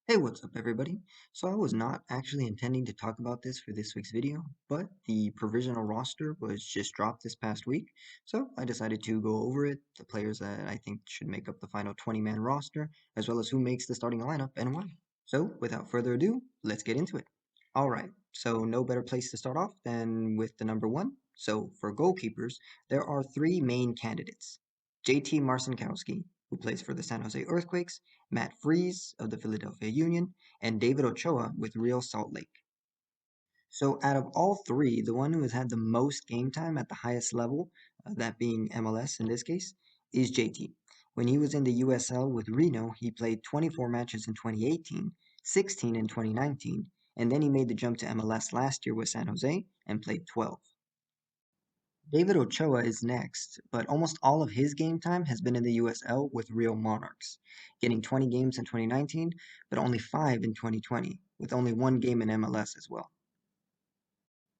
Hey, what's up everybody? So I was not actually intending to talk about this for this week's video, but the provisional roster was just dropped this past week, so I decided to go over it, the players that I think should make up the final 20-man roster, as well as who makes the starting lineup and why. So without further ado, let's get into it. Alright, so no better place to start off than with the number one. So for goalkeepers, there are three main candidates. JT Marcinkowski, who plays for the San Jose Earthquakes, Matt Freese of the Philadelphia Union, and David Ochoa with Real Salt Lake. So out of all three, the one who has had the most game time at the highest level, that being MLS in this case, is JT. When he was in the USL with Reno, he played 24 matches in 2018, 16 in 2019, and then he made the jump to MLS last year with San Jose and played 12. David Ochoa is next, but almost all of his game time has been in the USL with Real Monarchs, getting 20 games in 2019, but only 5 in 2020, with only one game in MLS as well.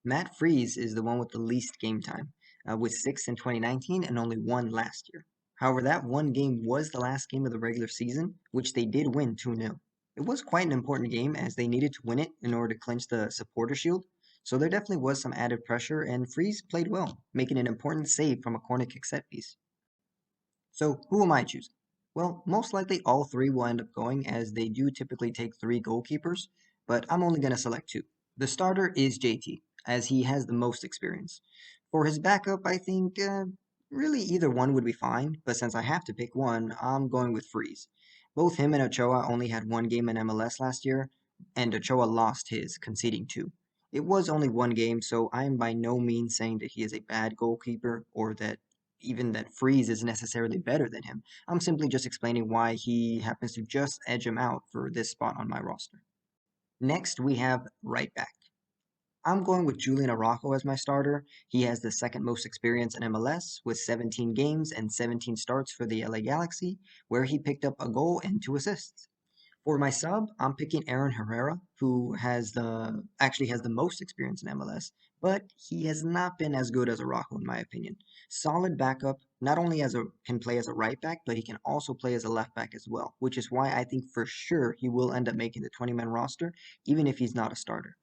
Matt Freese is the one with the least game time, with 6 in 2019 and only 1 last year. However, that one game was the last game of the regular season, which they did win 2-0. It was quite an important game as they needed to win it in order to clinch the supporter shield, so there definitely was some added pressure, and Freese played well, making an important save from a corner kick set piece. So, who am I choosing? Well, most likely all three will end up going, as they do typically take three goalkeepers, but I'm only going to select two. The starter is JT, as he has the most experience. For his backup, I think really either one would be fine, but since I have to pick one, I'm going with Freeze. Both him and Ochoa only had one game in MLS last year, and Ochoa lost his, conceding two. It was only one game, so I am by no means saying that he is a bad goalkeeper or that even that Freeze is necessarily better than him. I'm simply just explaining why he happens to just edge him out for this spot on my roster. Next, we have right back. I'm going with Julian Araujo as my starter. He has the second most experience in MLS with 17 games and 17 starts for the LA Galaxy, where he picked up a goal and 2 assists. For my sub, I'm picking Aaron Herrera, who actually has the most experience in MLS, but he has not been as good as Araujo in my opinion. Solid backup, not only can play as a right back, but he can also play as a left back as well, which is why I think for sure he will end up making the 20-man roster, even if he's not a starter.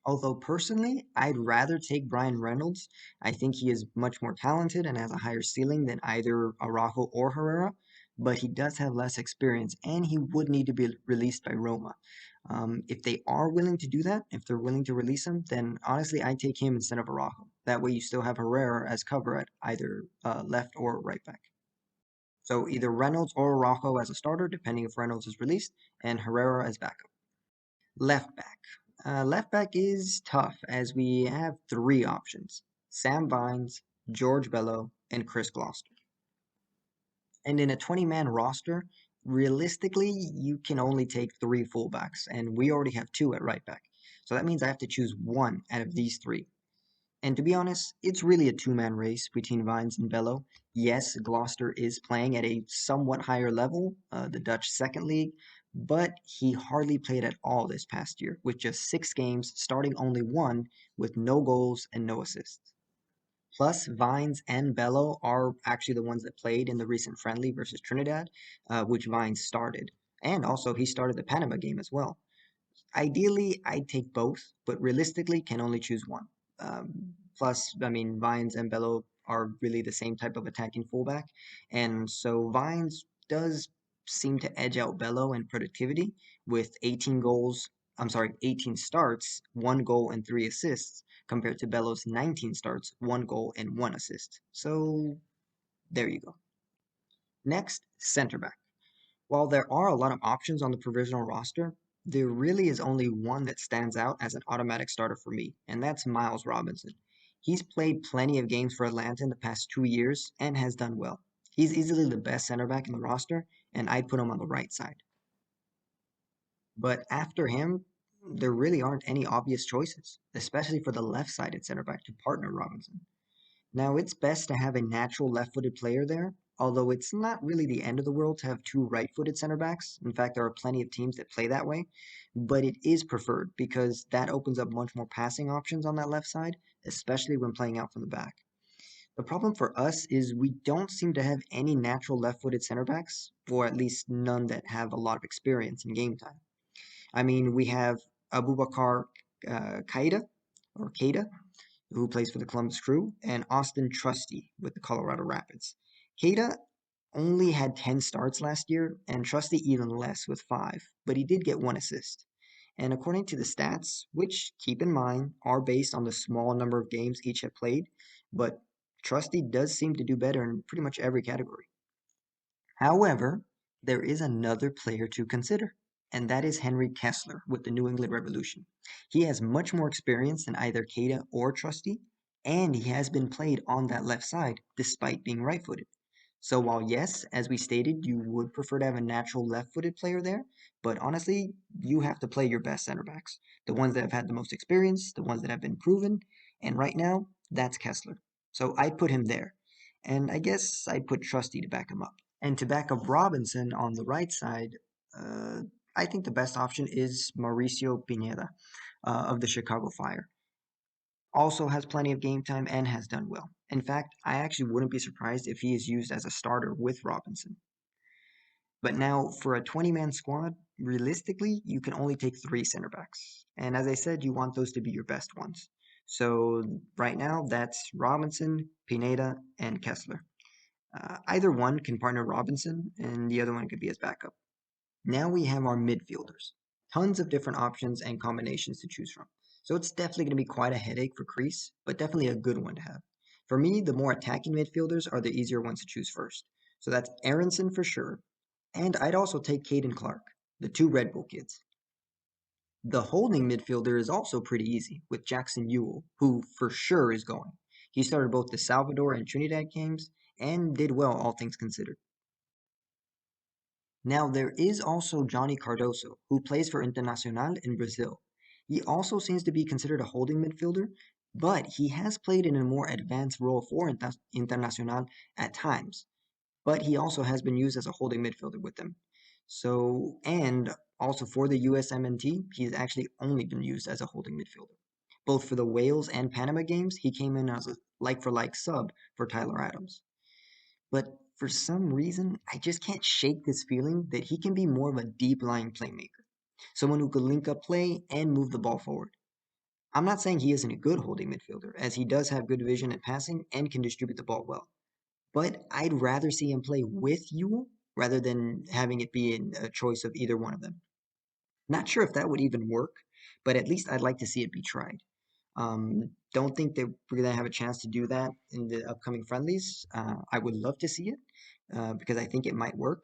Although personally, I'd rather take Brian Reynolds. I think he is much more talented and has a higher ceiling than either Araujo or Herrera, but he does have less experience and he would need to be released by Roma. If they are willing to do that, if they're willing to release him, then honestly, I'd take him instead of Araujo. That way you still have Herrera as cover at either left or right back. So either Reynolds or Araujo as a starter, depending if Reynolds is released, and Herrera as backup. Left back. Left back is tough as we have three options: Sam Vines, George Bello, and Chris Gloucester. And in a 20-man roster, realistically, you can only take three fullbacks, and we already have two at right back. So that means I have to choose one out of these three. And to be honest, it's really a two-man race between Vines and Bello. Yes, Gloucester is playing at a somewhat higher level, the Dutch second league, but he hardly played at all this past year, with just 6 games, starting only one, with no goals and no assists. Plus, Vines and Bello are actually the ones that played in the recent friendly versus Trinidad, which Vines started. And also, he started the Panama game as well. Ideally, I'd take both, but realistically can only choose one. Plus, I mean, Vines and Bello are really the same type of attacking fullback, and so Vines does seem to edge out Bello in productivity with 18 goals. I'm sorry, 18 starts, 1 goal and 3 assists, compared to Bello's 19 starts, 1 goal and 1 assist. So there you go. Next, center back. While there are a lot of options on the provisional roster, there really is only one that stands out as an automatic starter for me, and that's Miles Robinson. He's played plenty of games for Atlanta in the past 2 years and has done well. He's easily the best center back in the roster, and I'd put him on the right side. But after him, there really aren't any obvious choices, especially for the left-sided center back to partner Robinson. Now, it's best to have a natural left-footed player there, although it's not really the end of the world to have two right-footed center backs. In fact, there are plenty of teams that play that way, but it is preferred because that opens up much more passing options on that left side, especially when playing out from the back. The problem for us is we don't seem to have any natural left-footed center backs, or at least none that have a lot of experience in game time. I mean, we have Abubakar Kaida, or Keita, who plays for the Columbus Crew, and Austin Trusty with the Colorado Rapids. Keita only had 10 starts last year, and Trusty even less with 5, but he did get 1 assist. And according to the stats, which keep in mind are based on the small number of games each have played, but Trusty does seem to do better in pretty much every category. However, there is another player to consider, and that is Henry Kessler with the New England Revolution. He has much more experience than either Keita or Trusty, and he has been played on that left side despite being right footed. So while yes, as we stated, you would prefer to have a natural left-footed player there, but honestly, you have to play your best center backs. The ones that have had the most experience, the ones that have been proven, and right now, that's Kessler. So I'd put him there. And I guess I'd put Trusty to back him up. And to back up Robinson on the right side, uh, I think the best option is Mauricio Pineda of the Chicago Fire. Also has plenty of game time and has done well. In fact, I actually wouldn't be surprised if he is used as a starter with Robinson. But now, for a 20-man squad, realistically, you can only take 3 center backs. And as I said, you want those to be your best ones. So right now, that's Robinson, Pineda, and Kessler. Either one can partner Robinson, and the other one could be his backup. Now we have our midfielders. Tons of different options and combinations to choose from. So it's definitely going to be quite a headache for Crease, but definitely a good one to have. For me, the more attacking midfielders are the easier ones to choose first. So that's Aronson for sure. And I'd also take Caden Clark, the 2 Red Bull kids. The holding midfielder is also pretty easy with Jackson Ewell, who for sure is going. He started both the Salvador and Trinidad games and did well, all things considered. Now, there is also Johnny Cardoso, who plays for Internacional in Brazil. He also seems to be considered a holding midfielder, but he has played in a more advanced role for Internacional at times. But he also has been used as a holding midfielder with them. So, and also for the USMNT, he's actually only been used as a holding midfielder. Both for the Wales and Panama games, he came in as a like for like sub for Tyler Adams. But for some reason, I just can't shake this feeling that he can be more of a deep lying playmaker, someone who could link up play and move the ball forward. I'm not saying he isn't a good holding midfielder, as he does have good vision and passing and can distribute the ball well. But I'd rather see him play with Ewell rather than having it be a choice of either one of them. Not sure if that would even work, but at least I'd like to see it be tried. Don't think that we're going to have a chance to do that in the upcoming friendlies. I would love to see it because I think it might work.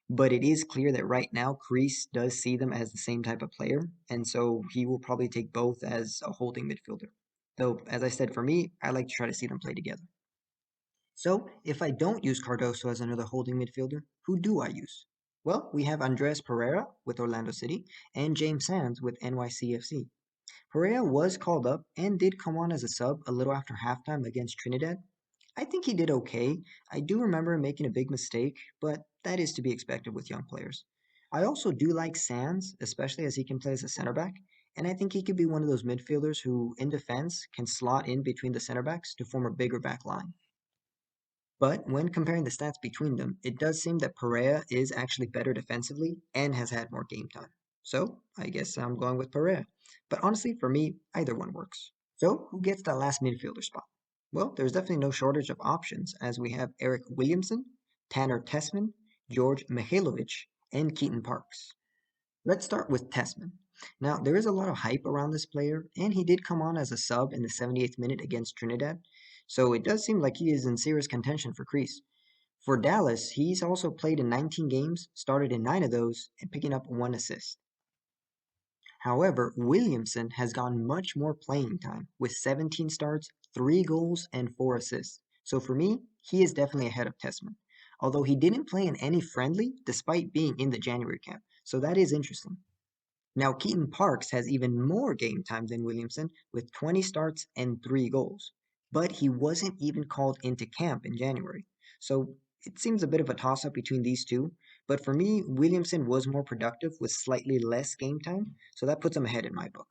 But it is clear that right now, Crease does see them as the same type of player, and so he will probably take both as a holding midfielder. Though, as I said, for me, I like to try to see them play together. So, if I don't use Cardoso as another holding midfielder, who do I use? Well, we have Andres Pereira with Orlando City and James Sands with NYCFC. Pereira was called up and did come on as a sub a little after halftime against Trinidad. I think he did okay. I do remember him making a big mistake, but that is to be expected with young players. I also do like Sands, especially as he can play as a center back, and I think he could be one of those midfielders who, in defense, can slot in between the center backs to form a bigger back line. But when comparing the stats between them, it does seem that Pereira is actually better defensively and has had more game time. So I guess I'm going with Pereira. But honestly, for me, either one works. So who gets that last midfielder spot? Well, there's definitely no shortage of options as we have Eric Williamson, Tanner Tessman, George Mihailovic, and Keaton Parks. Let's start with Tessman. Now, there is a lot of hype around this player, and he did come on as a sub in the 78th minute against Trinidad, so it does seem like he is in serious contention for crease. For Dallas, he's also played in 19 games, started in 9 of those, and picking up 1 assist. However, Williamson has gotten much more playing time with 17 starts, 3 goals, and 4 assists. So for me, he is definitely ahead of Tessman, although he didn't play in any friendly despite being in the January camp, so that is interesting. Now, Keaton Parks has even more game time than Williamson with 20 starts and 3 goals, but he wasn't even called into camp in January. So it seems a bit of a toss up between these two, but for me, Williamson was more productive with slightly less game time, so that puts him ahead in my book.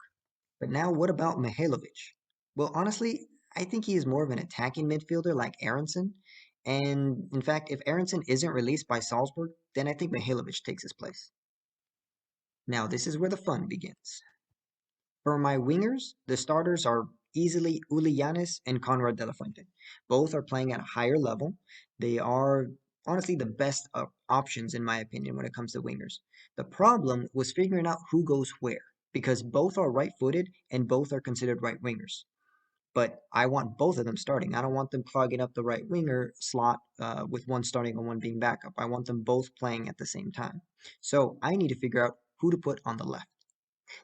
But now, what about Mihailovic? Well, honestly, I think he is more of an attacking midfielder like Aronson. And in fact, if Aronson isn't released by Salzburg, then I think Mihailovic takes his place. Now this is where the fun begins. For my wingers, the starters are easily Ulianis and Conrad de la Fuente. Both are playing at a higher level. They are honestly the best options in my opinion when it comes to wingers. The problem was figuring out who goes where because both are right-footed and both are considered right wingers. But I want both of them starting. I don't want them clogging up the right winger slot with one starting and one being backup. I want them both playing at the same time. So I need to figure out who to put on the left.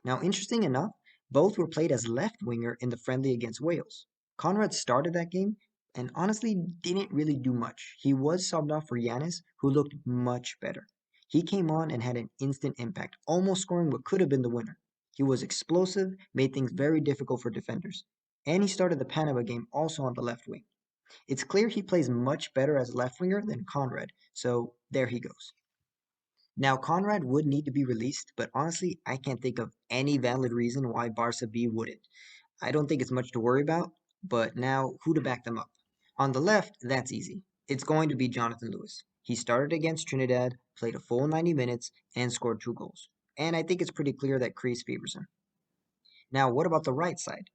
Now, interesting enough, both were played as left winger in the friendly against Wales. Conrad started that game and honestly didn't really do much. He was subbed off for Yanis, who looked much better. He came on and had an instant impact, almost scoring what could have been the winner. He was explosive, made things very difficult for defenders. And he started the Panama game also on the left wing. It's clear he plays much better as left winger than Conrad, so there he goes. Now, Conrad would need to be released, but honestly, I can't think of any valid reason why Barca B wouldn't. I don't think it's much to worry about, but now who to back them up? On the left, that's easy. It's going to be Jonathan Lewis. He started against Trinidad, played a full 90 minutes, and scored 2 goals. And I think it's pretty clear that Kreese favors him. Now, what about the right side?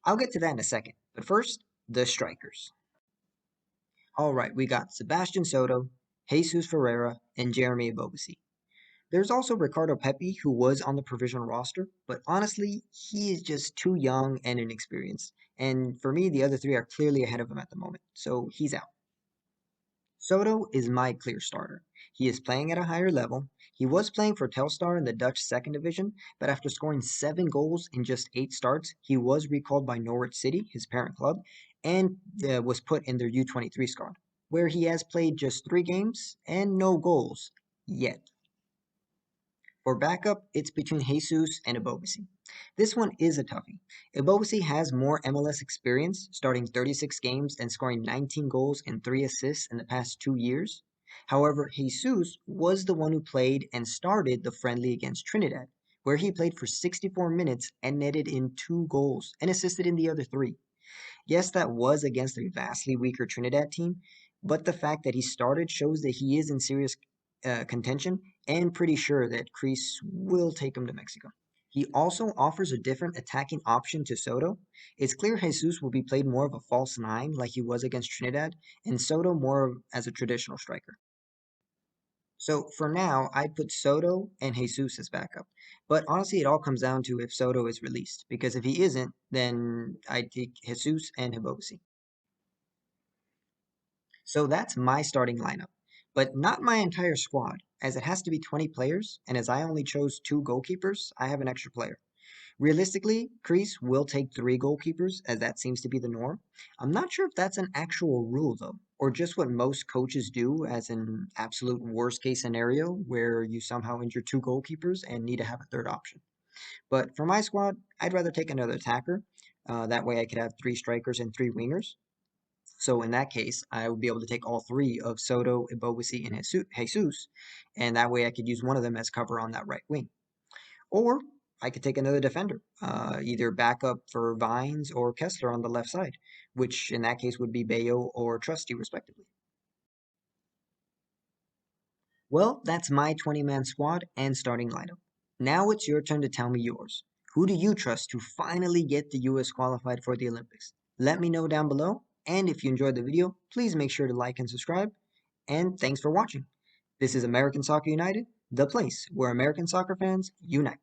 I'll get to that in a second, but first, the strikers. All right, we got Sebastian Soto, Jesus Ferreira, and Jeremy Ebobisse. There's also Ricardo Pepi, who was on the provisional roster, but honestly, he is just too young and inexperienced. And for me, the other three are clearly ahead of him at the moment, so he's out. Soto is my clear starter. He is playing at a higher level. He was playing for Telstar in the Dutch second division, but after scoring 7 goals in just 8 starts, he was recalled by Norwich City, his parent club, and was put in their U23 squad, where he has played just 3 games and no goals yet. For backup, it's between Jesus and Ebobisse. This one is a toughie. Ebobisse has more MLS experience, starting 36 games and scoring 19 goals and 3 assists in the past 2 years. However, Jesus was the one who played and started the friendly against Trinidad, where he played for 64 minutes and netted in 2 goals and assisted in the other 3. Yes, that was against a vastly weaker Trinidad team, but the fact that he started shows that he is in serious contention and pretty sure that Kreese will take him to Mexico. He also offers a different attacking option to Soto. It's clear Jesus will be played more of a false nine like he was against Trinidad, and Soto more as a traditional striker. So for now, I'd put Soto and Jesus as backup. But honestly, it all comes down to if Soto is released, because if he isn't, then I'd take Jesus and Ebobisse. So that's my starting lineup, but not my entire squad, as it has to be 20 players, and as I only chose 2 goalkeepers, I have an extra player. Realistically, Kreese will take 3 goalkeepers, as that seems to be the norm. I'm not sure if that's an actual rule, though, or just what most coaches do as an absolute worst case scenario where you somehow injure 2 goalkeepers and need to have a third option. But for my squad, I'd rather take another attacker. That way I could have 3 strikers and 3 wingers. So in that case, I would be able to take all 3 of Soto, Ebobisse, and Jesus, and that way I could use one of them as cover on that right wing. Or I could take another defender, either backup for Vines or Kessler on the left side, which in that case would be Bayo or Trusty, respectively. Well, that's my 20-man squad and starting lineup. Now it's your turn to tell me yours. Who do you trust to finally get the US qualified for the Olympics? Let me know down below, and if you enjoyed the video, please make sure to like and subscribe, and thanks for watching. This is American Soccer United, the place where American soccer fans unite.